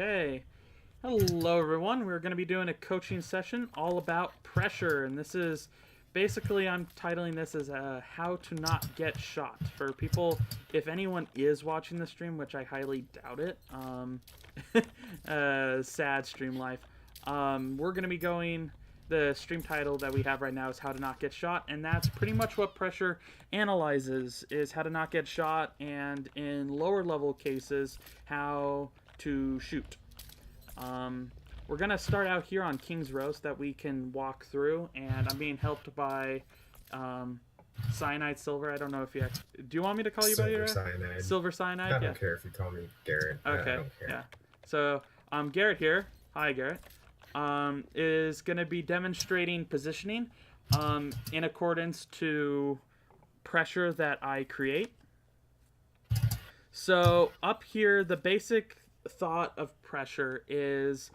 Okay. Hello, everyone. We're going to be doing a coaching session all about pressure. And this is basically, I'm titling this as how to not get shot. For people, if anyone is watching the stream, which I highly doubt it, sad stream life, we're going to be going, the stream title that we have right now is how to not get shot. And that's pretty much what pressure analyzes, is how to not get shot, and in lower level cases, how to shoot. We're going to start out here on King's Row so that we can walk through, and I'm being helped by Cyanide Silver. I don't know if you do you want me to call you by your Cyanide. Silver Cyanide? I don't care if you call me Garrett. Okay, I don't care. yeah. So Garrett here, hi Garrett, is going to be demonstrating positioning in accordance to pressure that I create. So up here, the basic thought of pressure is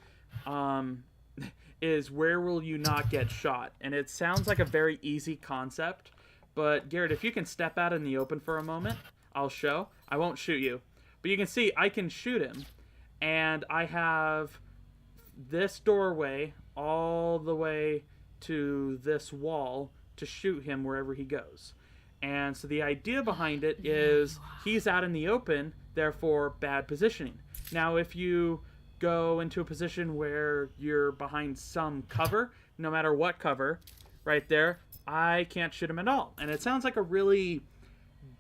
where will you not get shot? And it sounds like a very easy concept, but Garrett, if you can step out in the open for a moment, I'll show. I won't shoot you, but you can see I can shoot him, and I have this doorway all the way to this wall to shoot him wherever he goes. And so the idea behind it is he's out in the open, therefore bad positioning. Now, if you go into a position where you're behind some cover, no matter what cover, right there, I can't shoot him at all. And it sounds like a really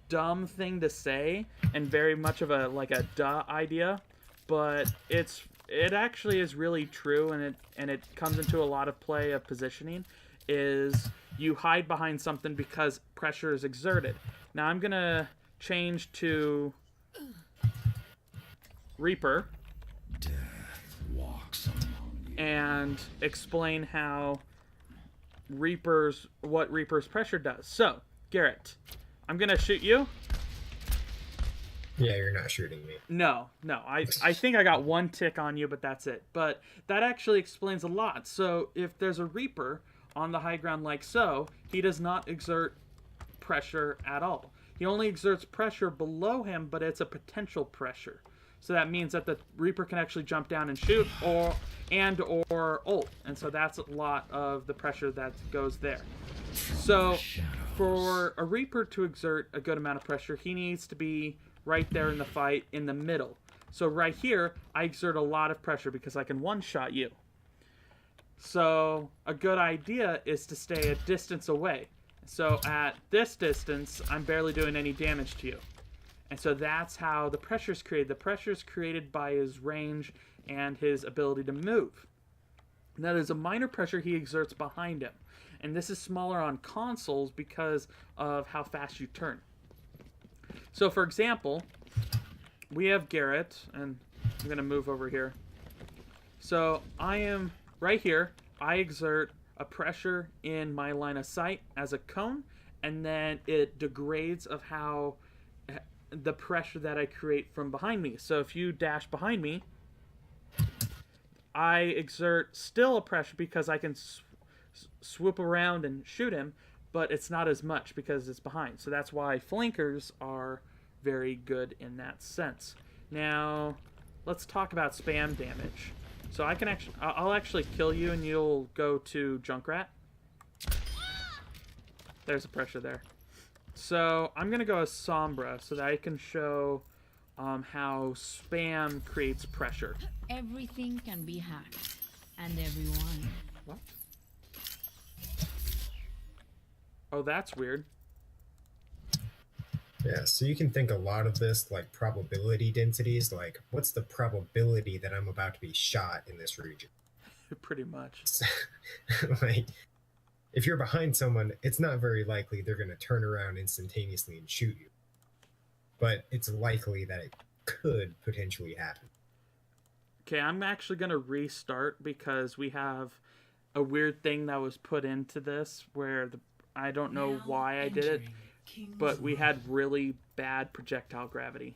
dumb thing to say and very much of a duh idea, but it actually is really true, and it comes into a lot of play of positioning, is you hide behind something because pressure is exerted. Now I'm gonna change to Reaper and explain how what Reaper's pressure does. So, Garrett, I'm gonna shoot you. Yeah, you're not shooting me. No. I think I got one tick on you, but that's it. But that actually explains a lot. So if there's a Reaper on the high ground like so, he does not exert pressure at all. He only exerts pressure below him, but it's a potential pressure. So that means that the Reaper can actually jump down and shoot, or ult. And so that's a lot of the pressure that goes there. So for a Reaper to exert a good amount of pressure, he needs to be right there in the fight, in the middle. So right here, I exert a lot of pressure because I can one-shot you. So a good idea is to stay a distance away. So at this distance, I'm barely doing any damage to you. And so that's how the pressure is created. The pressure is created by his range and his ability to move. Now there's a minor pressure he exerts behind him. And this is smaller on consoles because of how fast you turn. So for example, we have Garrett, and I'm going to move over here. So I am right here. I exert a pressure in my line of sight as a cone, and then it degrades of how the pressure that I create from behind me. So if you dash behind me, I exert still a pressure because I can swoop around and shoot him, but it's not as much because it's behind. So that's why flankers are very good in that sense. Now, let's talk about spam damage. So I'll actually kill you and you'll go to Junkrat. There's a pressure there. So I'm gonna go as Sombra so that I can show how spam creates pressure. Everything can be hacked, and everyone. What? Oh, that's weird. Yeah, so you can think a lot of this like probability densities, like what's the probability that I'm about to be shot in this region? Pretty much. Like, if you're behind someone, it's not very likely they're going to turn around instantaneously and shoot you. But it's likely that it could potentially happen. Okay, I'm actually going to restart because we have a weird thing that was put into this where I don't know why I did it, but we had really bad projectile gravity.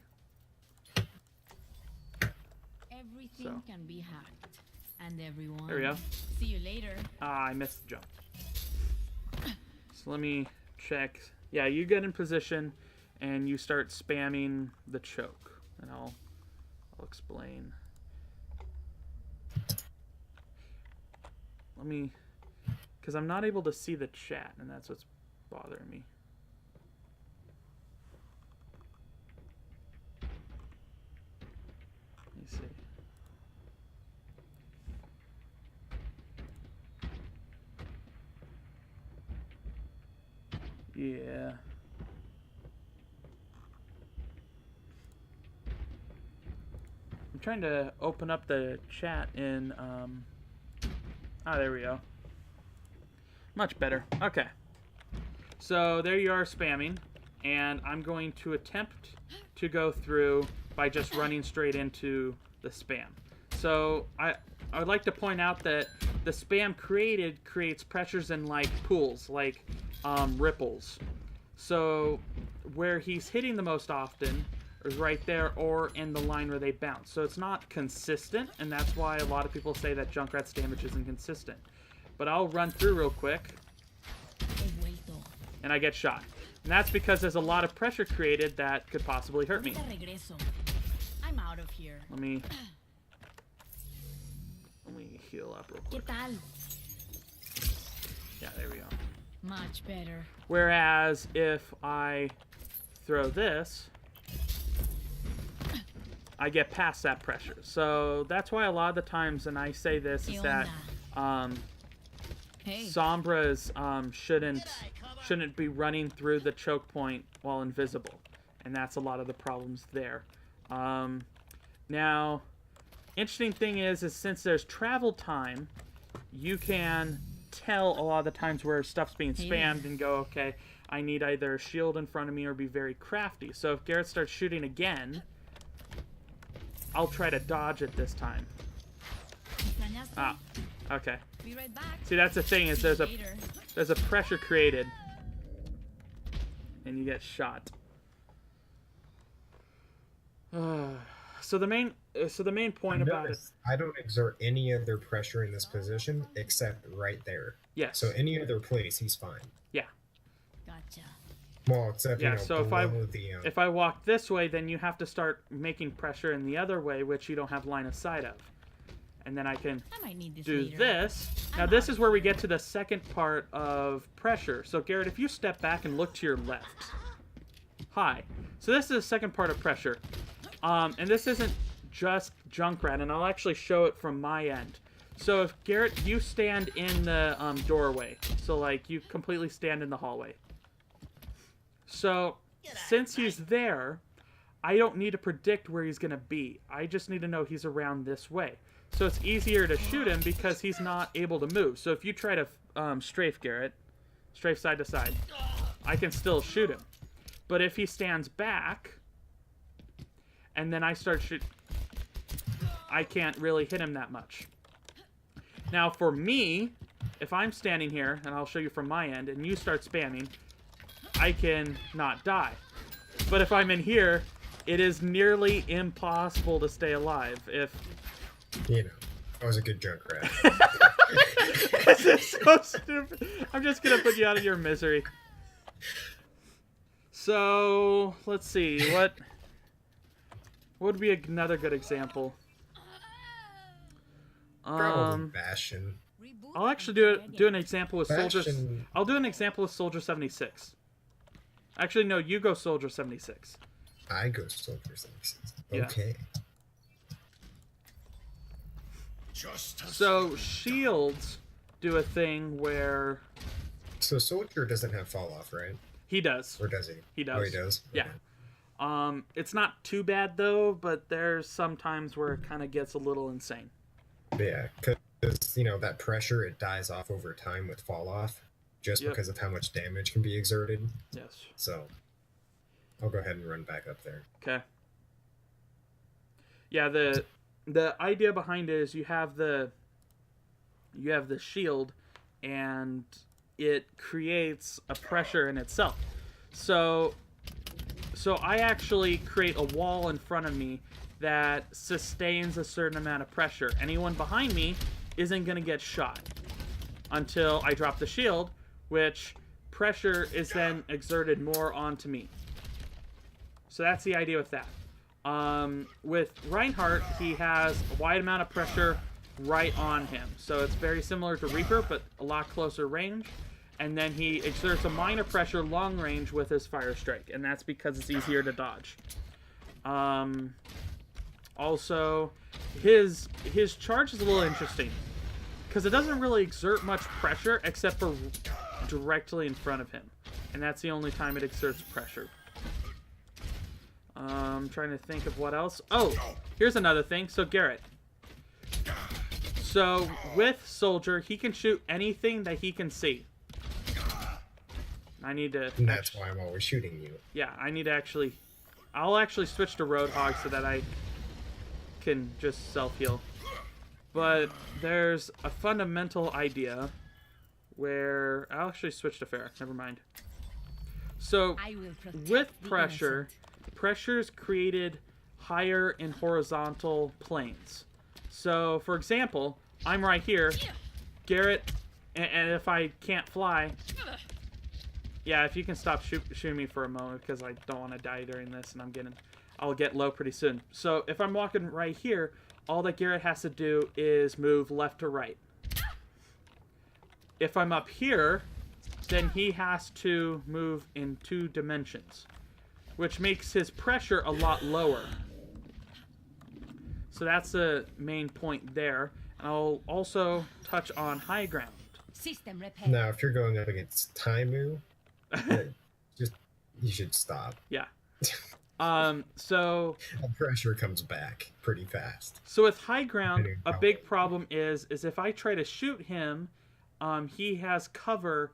Everything can be hacked, and everyone. There we go. See you later. Ah, I missed the jump. So let me check. Yeah, you get in position and you start spamming the choke, and I'll explain. me, because I'm not able to see the chat, and that's what's bothering me. Let me see. Yeah. I'm trying to open up the chat in, there we go. Much better. Okay. So there you are spamming, and I'm going to attempt to go through by just running straight into the spam. So I would like to point out that the spam creates pressures in like pools, like ripples. So where he's hitting the most often is right there or in the line where they bounce. So it's not consistent, and that's why a lot of people say that Junkrat's damage isn't consistent. But I'll run through real quick, and I get shot. And that's because there's a lot of pressure created that could possibly hurt me. I'm out of here. Let me heal up real quick. Yeah, there we go. Much better. Whereas if I throw this, I get past that pressure. So that's why a lot of the times, and I say this, is that Sombras shouldn't be running through the choke point while invisible, and that's a lot of the problems there. Now, interesting thing is since there's travel time, you can tell a lot of the times where stuff's being spammed and go, okay, I need either a shield in front of me or be very crafty. So if Garrett starts shooting again, I'll try to dodge it this time. Ah, okay. Be right back. See, that's the thing, is there's a pressure created, and you get shot. So the main point about it. I don't exert any other pressure in this position except right there. Yes. So any other place, he's fine. Yeah. Gotcha. Well, except Yeah. So below if I walk this way, then you have to start making pressure in the other way, which you don't have line of sight of. And then I can do this. Now this is where we get to the second part of pressure. So Garrett, if you step back and look to your left. Hi. So this is the second part of pressure. And this isn't just Junkrat, and I'll actually show it from my end. So if Garrett, you stand in the doorway. So like you completely stand in the hallway. So since he's there, I don't need to predict where he's going to be. I just need to know he's around this way. So it's easier to shoot him because he's not able to move. So if you try to strafe Garrett, strafe side to side, I can still shoot him. But if he stands back, and then I start shooting, I can't really hit him that much. Now for me, if I'm standing here, and I'll show you from my end, and you start spamming, I can not die. But if I'm in here, it is nearly impossible to stay alive. If You know, I was a good Junkrat. This is so stupid. I'm just gonna put you out of your misery. So let's see, what would be another good example? Probably Bastion. I'll actually do an example with Soldier. Bastion. I'll do an example with Soldier 76. Actually, no, you go Soldier 76. I go Soldier 76. Yeah. Okay. So shields do a thing where So Soldier doesn't have fall off, right? he does. Or does he? He does. Oh, he does? Yeah. Okay. It's not too bad though, but there's some times where it kind of gets a little insane. Yeah, because, you know, that pressure, it dies off over time with fall off, just Yep. because of how much damage can be exerted. Yes. So, I'll go ahead and run back up there. Okay. Yeah, the idea behind it is you have the shield, and it creates a pressure in itself. So I actually create a wall in front of me that sustains a certain amount of pressure. Anyone behind me isn't going to get shot until I drop the shield, which pressure is then exerted more onto me. So that's the idea with that. With Reinhardt, he has a wide amount of pressure right on him. So it's very similar to Reaper, but a lot closer range. And then he exerts a minor pressure long range with his Fire Strike, and that's because it's easier to dodge. Also, his charge is a little interesting because it doesn't really exert much pressure except for directly in front of him, and that's the only time it exerts pressure. I'm trying to think of what else. Oh, here's another thing. So Garrett. So with Soldier, he can shoot anything that he can see. I need to... And that's why I'm always shooting you. Yeah, I need to actually... I'll actually switch to Roadhog so that I can just self-heal. But there's a fundamental idea where... I'll actually switch to Farah. Never mind. So, with pressure, pressure's created higher in horizontal planes. So, for example, I'm right here. Garrett, and if I can't fly... Yeah, if you can stop shooting me for a moment, because I don't want to die during this, and I'll get low pretty soon. So if I'm walking right here, all that Garrett has to do is move left to right. If I'm up here, then he has to move in 2 dimensions, which makes his pressure a lot lower. So that's the main point there. And I'll also touch on high ground. System repair. Now, if you're going up against Taimu, you should stop. Yeah. So The pressure comes back pretty fast. So with high ground, a big problem is if I try to shoot him, he has cover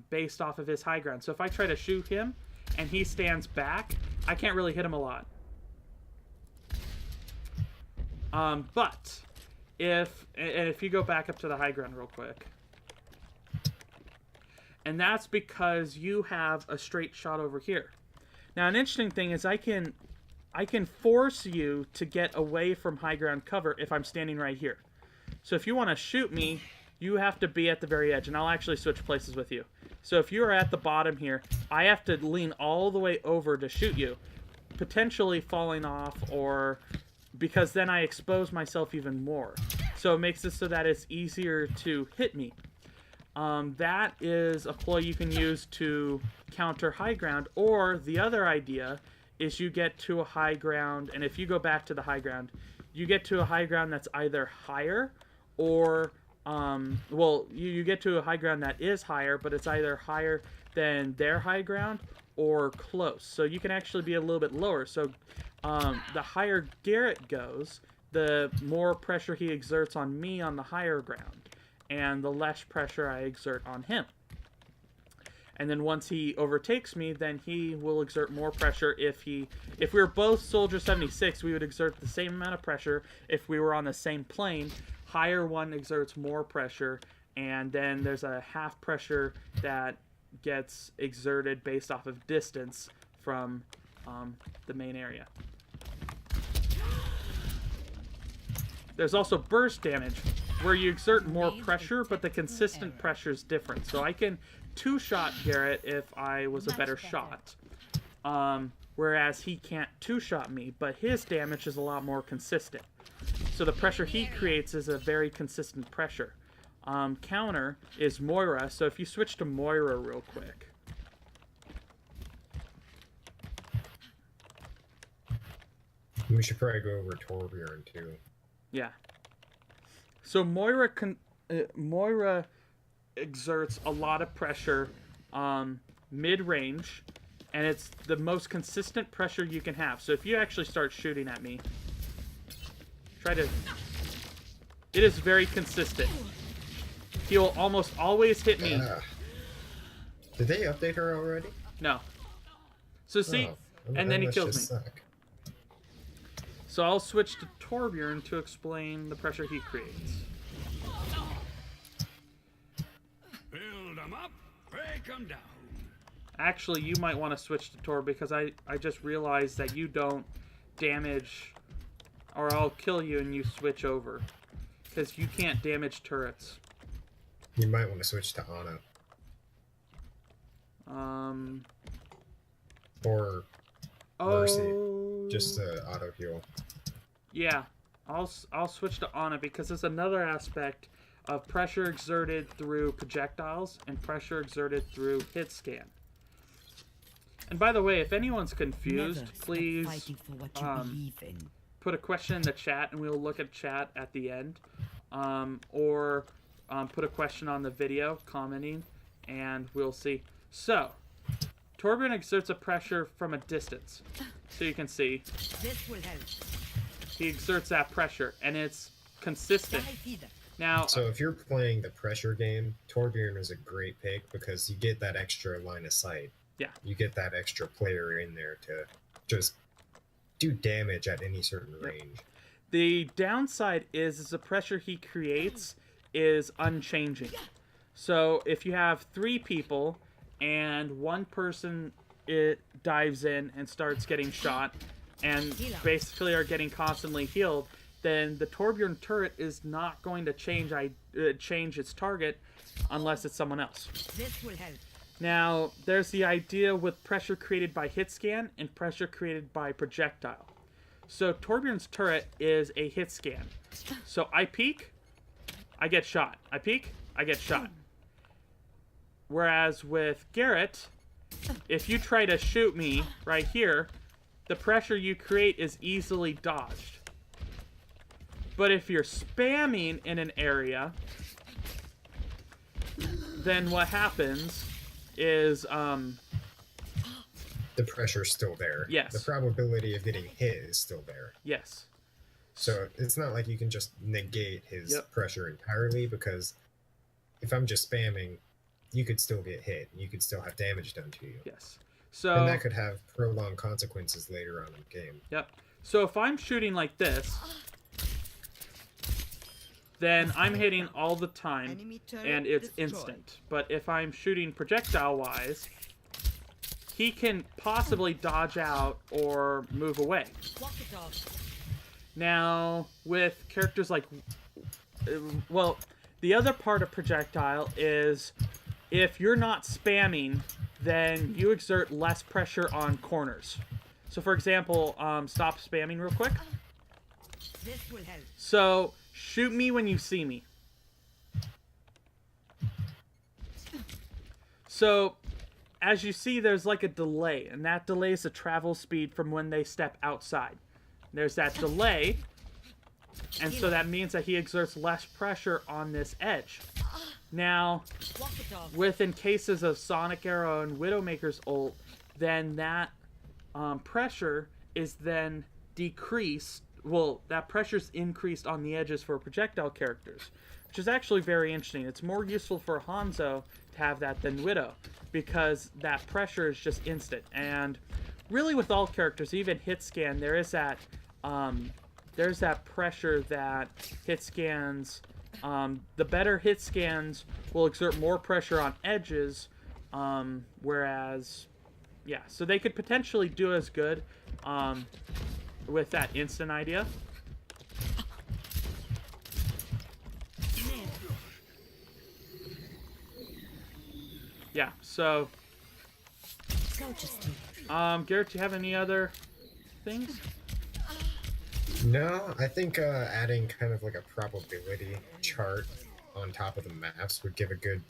based off of his high ground. So if I try to shoot him and he stands back, I can't really hit him a lot. But if you go back up to the high ground real quick. And that's because you have a straight shot over here. Now, an interesting thing is I can force you to get away from high ground cover if I'm standing right here. So if you want to shoot me, you have to be at the very edge, and I'll actually switch places with you. So if you're at the bottom here, I have to lean all the way over to shoot you, potentially falling off, or because then I expose myself even more. So it makes it so that it's easier to hit me. That is a ploy you can use to counter high ground, or the other idea is you get to a high ground, and if you go back to the high ground, you get to a high ground that's either higher or, well, you get to a high ground that is higher, but it's either higher than their high ground or close. So you can actually be a little bit lower. So the higher Garrett goes, the more pressure he exerts on me on the higher ground, and the less pressure I exert on him. And then once he overtakes me, then he will exert more pressure. If we were both Soldier 76, we would exert the same amount of pressure if we were on the same plane. Higher one exerts more pressure, and then there's a half pressure that gets exerted based off of distance from the main area. There's also burst damage, where you exert more pressure, but the consistent pressure is different. So I can two-shot Garrett if I was a better shot, whereas he can't two-shot me, but his damage is a lot more consistent. So the pressure he creates is a very consistent pressure. Counter is Moira, so if you switch to Moira real quick. We should probably go over Torbjorn too. Yeah. So Moira exerts a lot of pressure mid-range, and it's the most consistent pressure you can have. So if you actually start shooting at me, it is very consistent. He'll almost always hit me. Did they update her already? No. So see, and then he kills me. Suck. So I'll switch to Torbjorn to explain the pressure he creates. Build them up, break them down. Actually, you might want to switch to Tor because I just realized that you don't damage, or I'll kill you and you switch over. Because you can't damage turrets. You might want to switch to Ana. Or Mercy. Just auto heal. Yeah. I'll switch to Ana because there's another aspect of pressure exerted through projectiles and pressure exerted through hit scan. And by the way, if anyone's confused, please put a question in the chat and we'll look at chat at the end. Or put a question on the video, commenting, and we'll see. So, Torbjorn exerts a pressure from a distance. So you can see. This will help. He exerts that pressure, and it's consistent. Now, So if you're playing the pressure game, Torbjorn is a great pick because you get that extra line of sight. Yeah. You get that extra player in there to just do damage at any certain range. the downside is the pressure he creates is unchanging. So if you have 3 people and one person dives in and starts getting shot and basically are getting constantly healed, then the Torbjorn turret is not going to change its target unless it's someone else. This will help. Now, there's the idea with pressure created by hit scan and pressure created by projectile. So Torbjorn's turret is a hit scan. So I peek, I get shot. I peek, I get shot. Whereas with Garrett, if you try to shoot me right here, the pressure you create is easily dodged. But if you're spamming in an area, then what happens is the pressure's still there. Yes. The probability of getting hit is still there. yes. So it's not like you can just negate his Yep. pressure entirely, because if I'm just spamming, you could still get hit. You could still have damage done to you. Yes. So And that could have prolonged consequences later on in the game. Yep. So if I'm shooting like this, then I'm hitting all the time, Enemy turret and it's destroyed. instant. But if I'm shooting projectile-wise, he can possibly dodge out or move away. Walk it off. Now, with characters like... Well, the other part of projectile is if you're not spamming, then you exert less pressure on corners. So, for example, stop spamming real quick. This will help. So, shoot me when you see me. So, as you see, there's like a delay, and that delay is the travel speed from when they step outside. There's that delay, and so that means that he exerts less pressure on this edge. Now, Walk it off. within cases of Sonic Arrow and Widowmaker's ult, then that pressure is then decreased. Well, that pressure's increased on the edges for projectile characters, which is actually very interesting. It's more useful for Hanzo to have that than Widow, because that pressure is just instant. And really with all characters, even hit scan, there's that pressure that hit scans, the better hit scans will exert more pressure on edges, whereas, yeah, so they could potentially do as good with that instant idea. Yeah, so, Go to sleep. Garrett, do you have any other things? No, I think adding kind of like a probability chart on top of the maps would give a good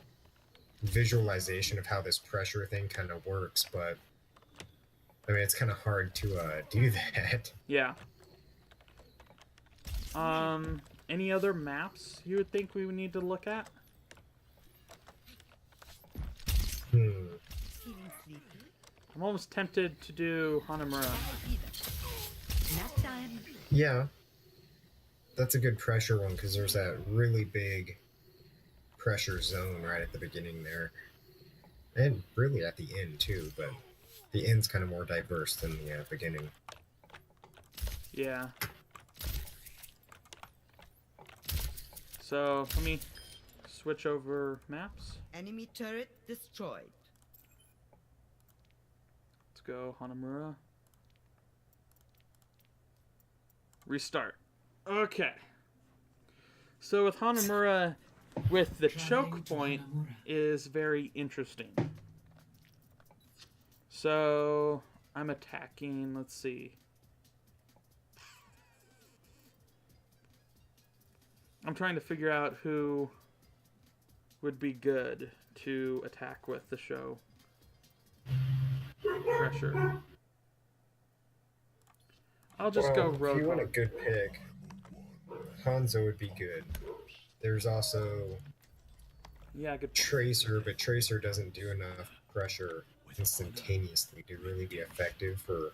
visualization of how this pressure thing kind of works, but I mean, it's kind of hard to do that. Yeah. Any other maps you would think we would need to look at? Feeling sleepy? I'm almost tempted to do Hanamura. Nap time. Yeah, that's a good pressure one, because there's that really big pressure zone right at the beginning there, and really at the end too, but the end's kind of more diverse than the beginning. Yeah. So, let me switch over maps. Enemy turret destroyed. Let's go Hanamura. Restart. Okay. So with Hanamura, with the choke point, is very interesting. So I'm attacking, let's see. I'm trying to figure out who would be good to attack with the show pressure. I'll just go If you want a Roadhog. good pick, Hanzo would be good. There's also Yeah, good. Tracer, but Tracer doesn't do enough pressure instantaneously to really be effective for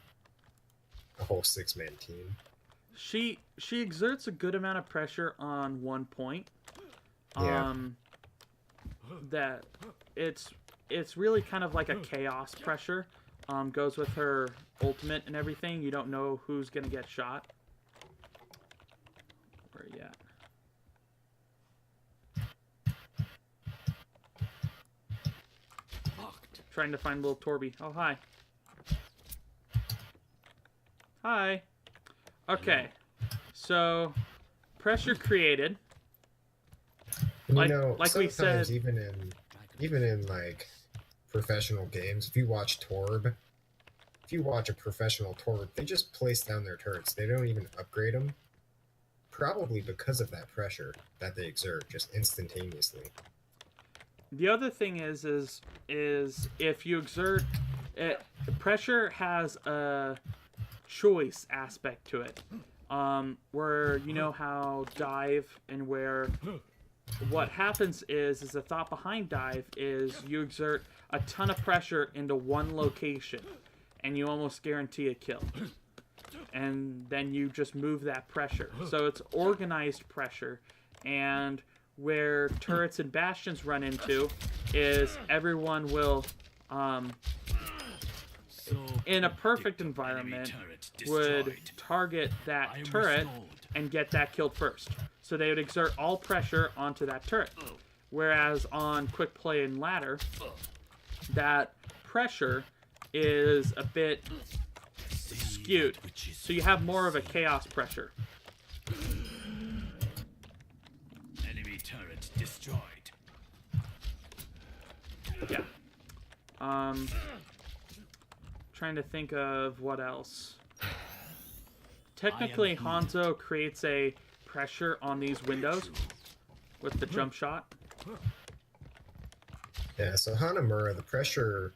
a whole 6-man team. She exerts a good amount of pressure on one point. Yeah. That it's really kind of like a chaos pressure. Goes with her ultimate and everything. You don't know who's gonna get shot. Where are you at? Trying to find little Torby. Oh, hi. Hi. Okay. So, pressure created. And Like- you know, like we sometimes said- even in like professional games, if you watch a professional Torb, they just place down their turrets. They don't even upgrade them. Probably because of that pressure that they exert just instantaneously. The other thing is if you exert it, pressure has a choice aspect to it, where you know how dive and where what happens is the thought behind dive is you exert a ton of pressure into one location, and you almost guarantee a kill, and then you just move that pressure. So it's organized pressure, and where turrets and bastions run into is everyone will, in a perfect environment, would target that turret and get that killed first. So they would exert all pressure onto that turret. Whereas on quick play and ladder, that pressure is a bit skewed. So you have more of a chaos pressure. Enemy turret destroyed. Yeah. Trying to think of what else. Technically, Hanzo creates a pressure on these windows with the jump shot. Yeah, so Hanamura, the pressure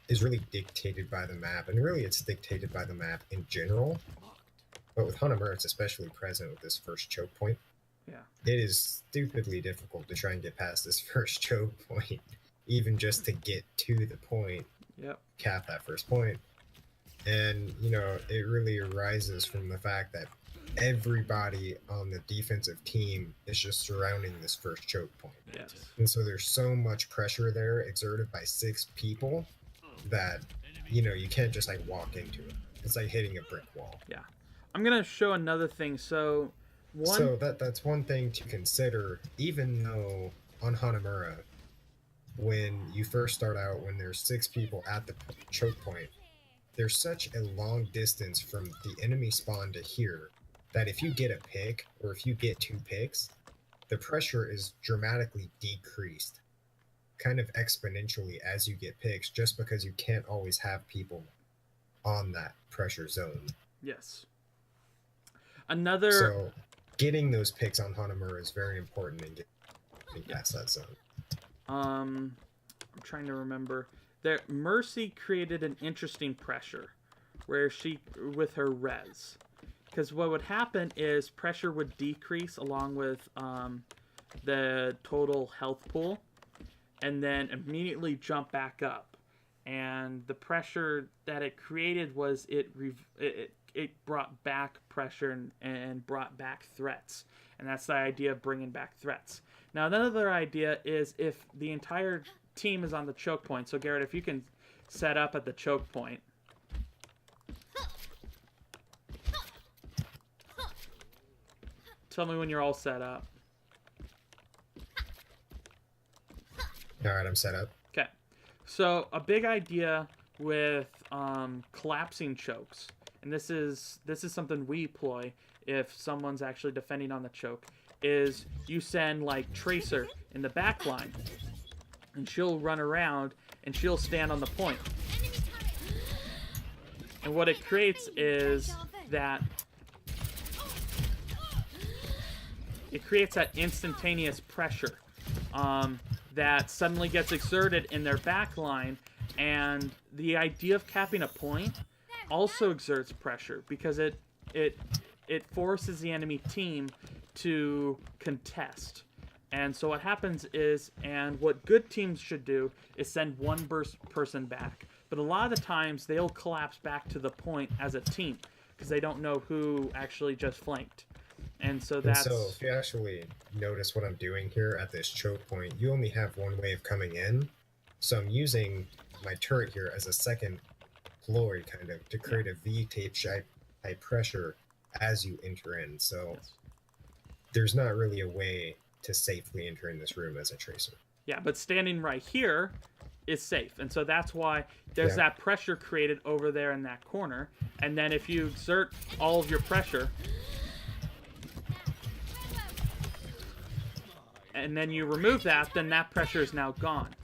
is really dictated by the map, and really it's dictated by the map in general. But with Hanamura, it's especially present with this first choke point. Yeah. It is stupidly difficult to try and get past this first choke point, even just to get to the point, Yep. cap that first point. And, you know, it really arises from the fact that everybody on the defensive team is just surrounding this first choke point. Yes. And so there's so much pressure there exerted by 6 people that, you know, you can't just like walk into it. It's like hitting a brick wall. Yeah. I'm gonna show another thing. So So that's one thing to consider, even though on Hanamura, when you first start out, when there's 6 people at the choke point, there's such a long distance from the enemy spawn to here that if you get a pick, or if you get 2 picks, the pressure is dramatically decreased, kind of exponentially as you get picks, just because you can't always have people on that pressure zone. Yes. Another. So getting those picks on Hanamura is very important in getting past that zone. I'm trying to remember. There, Mercy created an interesting pressure, where she with her res, because what would happen is pressure would decrease along with the total health pool, and then immediately jump back up. And the pressure that it created was it brought back pressure and brought back threats, and that's the idea of bringing back threats. Now another idea is if the entire team is on the choke point. So Garrett, if you can set up at the choke point. Tell me when you're all set up. All right, I'm set up. Okay. So a big idea with collapsing chokes, and this is something we employ if someone's actually defending on the choke, is you send like Tracer in the back line, and she'll run around and she'll stand on the point. And what it creates is that it creates that instantaneous pressure that suddenly gets exerted in their back line, and the idea of capping a point also exerts pressure because it forces the enemy team to contest. And so what happens is, and what good teams should do, is send one person back. But a lot of the times, they'll collapse back to the point as a team, because they don't know who actually just flanked. And so that's... And so if you actually notice what I'm doing here at this choke point, you only have one way of coming in. So I'm using my turret here as a second ploy, kind of, to create a V-tape high pressure as you enter in. So there's not really a way to safely enter in this room as a tracer. Yeah, but standing right here is safe. And so that's why there's that pressure created over there in that corner. And then if you exert all of your pressure, and then you remove that, then that pressure is now gone.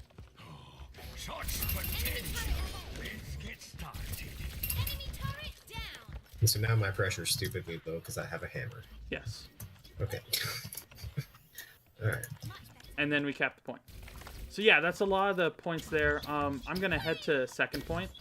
Such potential. Let's get started. Enemy turret down. And so now my pressure is stupidly low because I have a hammer. Yes. Okay. Alright. And then we cap the point. So yeah, that's a lot of the points there. I'm going to head to second point.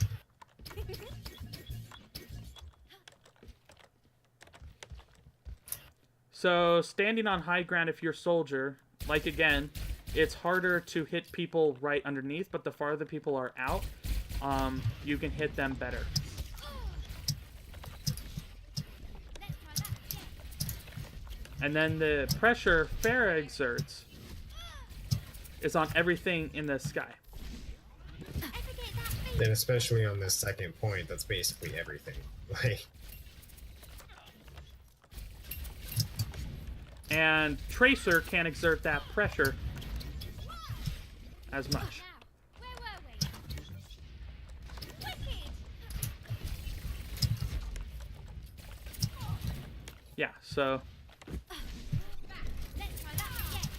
So standing on high ground, if you're a soldier, like again, it's harder to hit people right underneath, but the farther people are out, you can hit them better. And then the pressure Farah exerts is on everything in the sky. And especially on this second point, that's basically everything. Like, and Tracer can't exert that pressure as much. Where were we? Wicked. Yeah, so Let's try that again.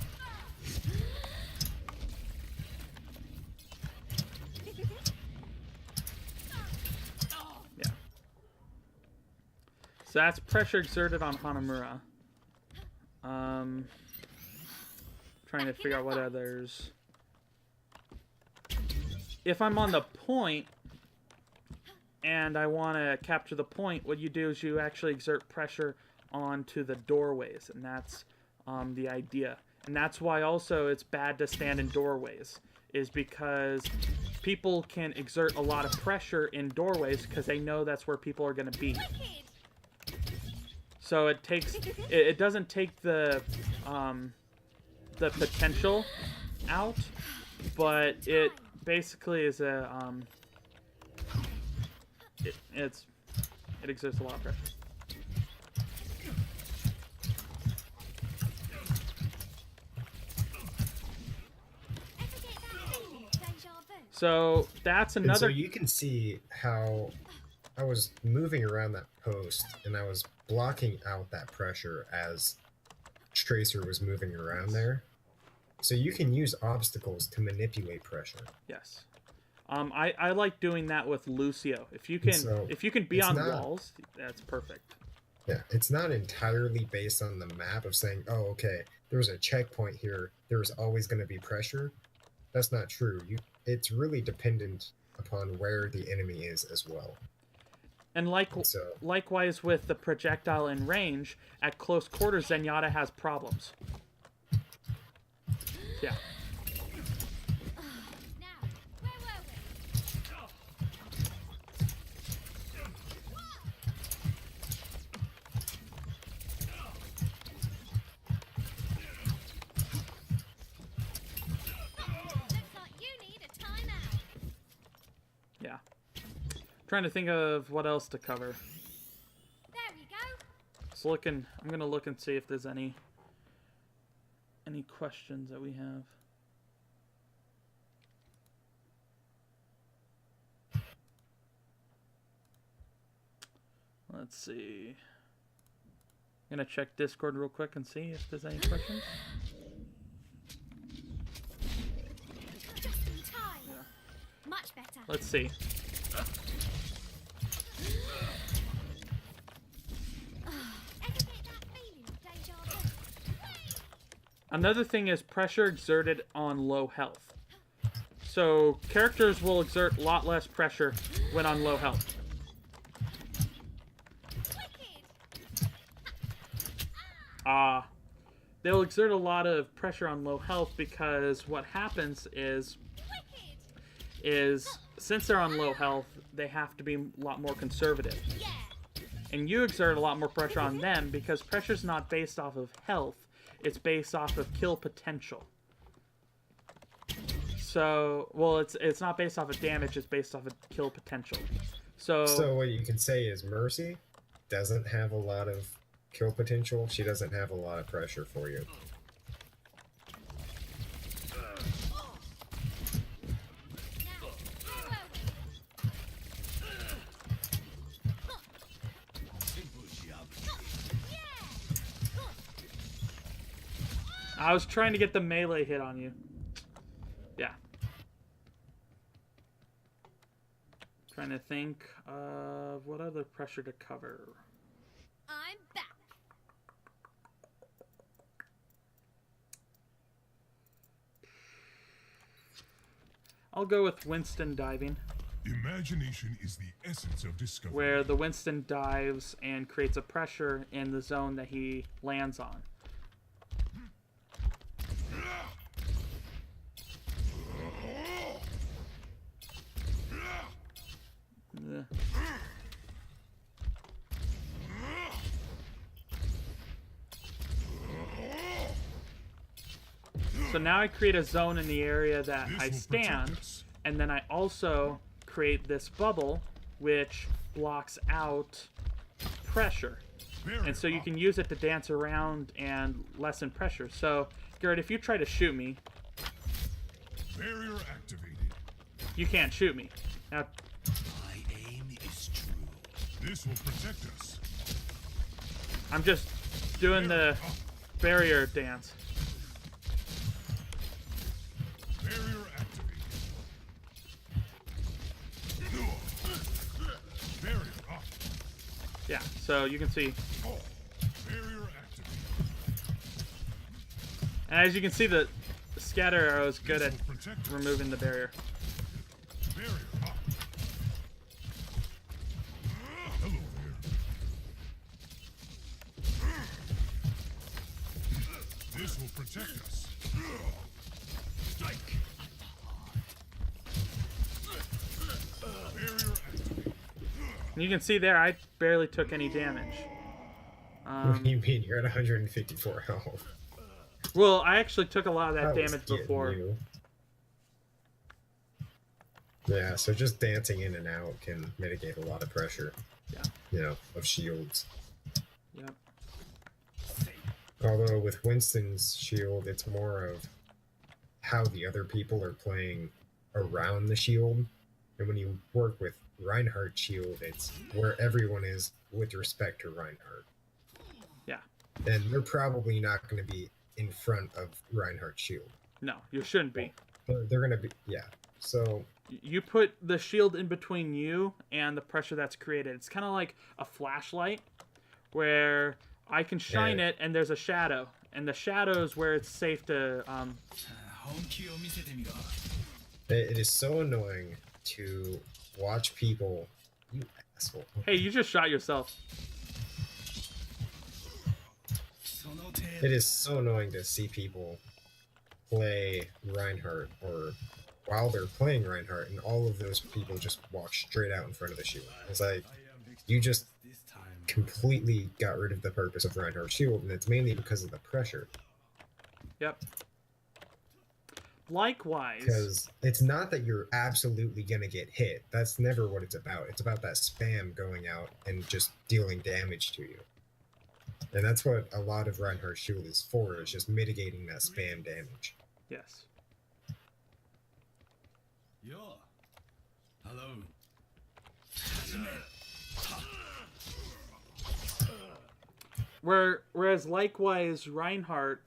yeah. So that's pressure exerted on Hanamura. Trying to figure out what others. If I'm on the point and I want to capture the point, what you do is you actually exert pressure onto the doorways, and that's the idea. And that's why also it's bad to stand in doorways, is because people can exert a lot of pressure in doorways because they know that's where people are going to be. So it takes, it doesn't take the potential out, but it basically is a it exerts a lot of pressure. So that's and another. so you can see how I was moving around that post and I was blocking out that pressure as Tracer was moving around there. So you can use obstacles to manipulate pressure. Yes. I like doing that with Lucio. If you can be on walls, that's perfect. Yeah, it's not entirely based on the map of saying, oh, okay, there's a checkpoint here, there's always going to be pressure. That's not true. It's really dependent upon where the enemy is as well. And likewise with the projectile in range, at close quarters, Zenyatta has problems. Yeah. Now, where were we? Looks like you need a timeout. Yeah. Trying to think of what else to cover. There we go. So I'm gonna look and see if there's any questions that we have. Let's see. I'm gonna check Discord real quick and see if there's any questions. Just in time. Yeah. Much better. Let's see. Ever get that feeling of deja vu? Another thing is pressure exerted on low health. So characters will exert a lot less pressure when on low health. They'll exert a lot of pressure on low health because what happens is since they're on low health, they have to be a lot more conservative. And you exert a lot more pressure on them because pressure's not based off of health, it's based off of kill potential. So, well, it's not based off of damage, it's based off of kill potential. So what you can say is Mercy doesn't have a lot of kill potential. She doesn't have a lot of pressure for you. I was trying to get the melee hit on you. Yeah. Trying to think of what other pressure to cover. I'm back. I'll go with Winston diving, Imagination is the essence of discovery. where the Winston dives and creates a pressure in the zone that he lands on. Ugh. So now I create a zone in the area that This I will stand, protect us. and then I also create this bubble which blocks out pressure. And so you can use it to dance around and lessen pressure. So, Garrett, if you try to shoot me, Barrier activated. you can't shoot me. Now, My aim is true. This will protect us. I'm just doing the barrier dance. Barrier activated. Barrier up. Yeah, so you can see. Barrier activated. And as you can see, the scatter arrow is good This at will protect us. removing the barrier. Barrier up. Hello there. This will protect us. Strike. Barrier activated. And you can see there, I barely took any damage. What do you mean? You're at 154 health. Well, I actually took a lot of that That was damage getting before. you. Yeah, so just dancing in and out can mitigate a lot of pressure. Yeah. You know, of shields. Yep. Although with Winston's shield, it's more of how the other people are playing around the shield. And when you work with Reinhardt's shield, it's where everyone is with respect to Reinhardt. Yeah. And they're probably not going to be in front of Reinhardt's shield. No, you shouldn't be. They're going to be, yeah. So, You put the shield in between you and the pressure that's created. It's kind of like a flashlight where I can shine Yeah. it and there's a shadow. And the shadow is where it's safe to... 本気を見せてみろ。 it is so annoying to watch people. You asshole. Hey, you just shot yourself. その程 It is so annoying to see people play Reinhardt, or while they're playing Reinhardt, and all of those people just walk straight out in front of the shield. It's like, you just this time. completely got rid of the purpose of Reinhardt's shield, and it's mainly because of the pressure. Yep. Likewise... Because it's not that you're absolutely gonna get hit. That's never what it's about. It's about that spam going out and just dealing damage to you. And that's what a lot of Reinhardt's shield is for, is just mitigating that spam damage. Yes. Yo. Hello. Whereas likewise, Reinhardt,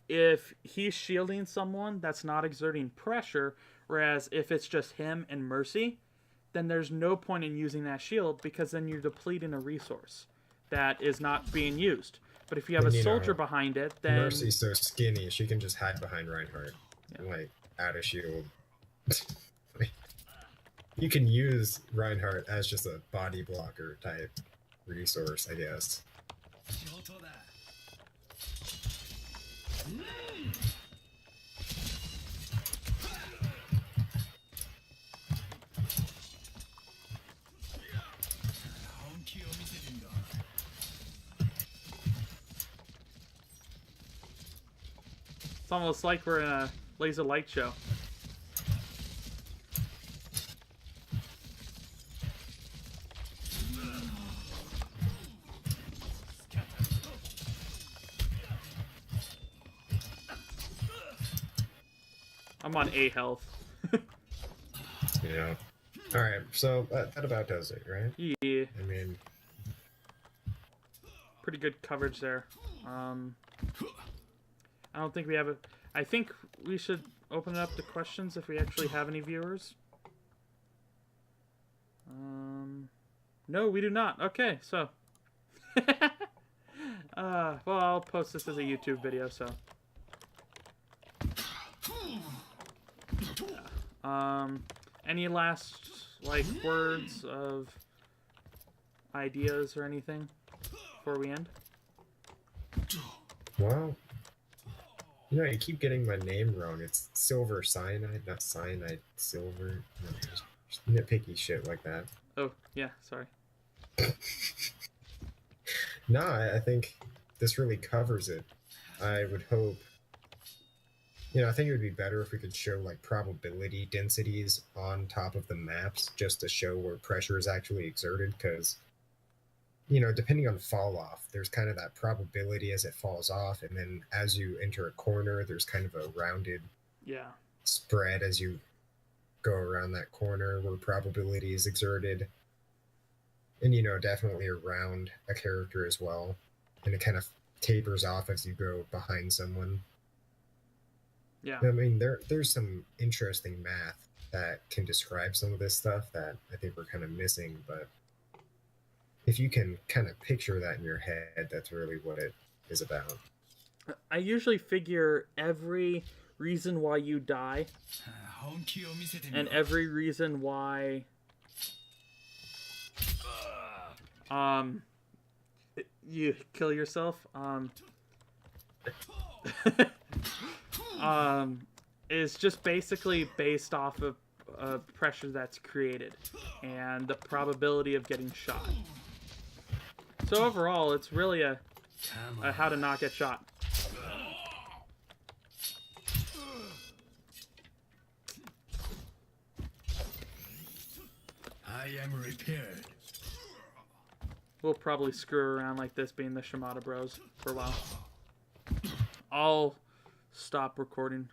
if he's shielding someone, that's not exerting pressure. Whereas if it's just him and Mercy, then there's no point in using that shield because then you're depleting a resource that is not being used. But if you have a And, you soldier know, behind it, then Mercy's so skinny, she can just hide behind Reinhardt. Yeah. And, like, add a shield. You can use Reinhardt as just a body blocker type resource, I guess. 仕事だ 本気を見せてみろ it's almost like we're in a laser light show. I'm on A health. Yeah. Alright, so that about does it, right? Yeah, I mean, pretty good coverage there. I don't think we have a... I think we should open it up to questions if we actually have any viewers. No, we do not. Okay, so... well, I'll post this as a YouTube video, so... Any last, like, words of ideas or anything before we end? well, you know, you keep getting my name wrong. It's Silver Cyanide, not Cyanide Silver. No, just nitpicky shit like that. Oh, yeah, sorry. No, I think this really covers it. I would hope. You know, I think it would be better if we could show like probability densities on top of the maps just to show where pressure is actually exerted because, you know, depending on fall off, there's kind of that probability as it falls off. And then as you enter a corner, there's kind of a rounded Yeah. spread as you go around that corner where probability is exerted. And, you know, definitely around a character as well. And it kind of tapers off as you go behind someone. Yeah. I mean, there's some interesting math that can describe some of this stuff that I think we're kind of missing, but if you can kind of picture that in your head, that's really what it is about. I usually figure every reason why you die 本気を見せてみろ and every reason why you kill yourself is just basically based off of pressure that's created and the probability of getting shot. So overall, it's really a how to not get shot. I am repaired. We'll probably screw around like this being the Shimada Bros for a while. I'll stop recording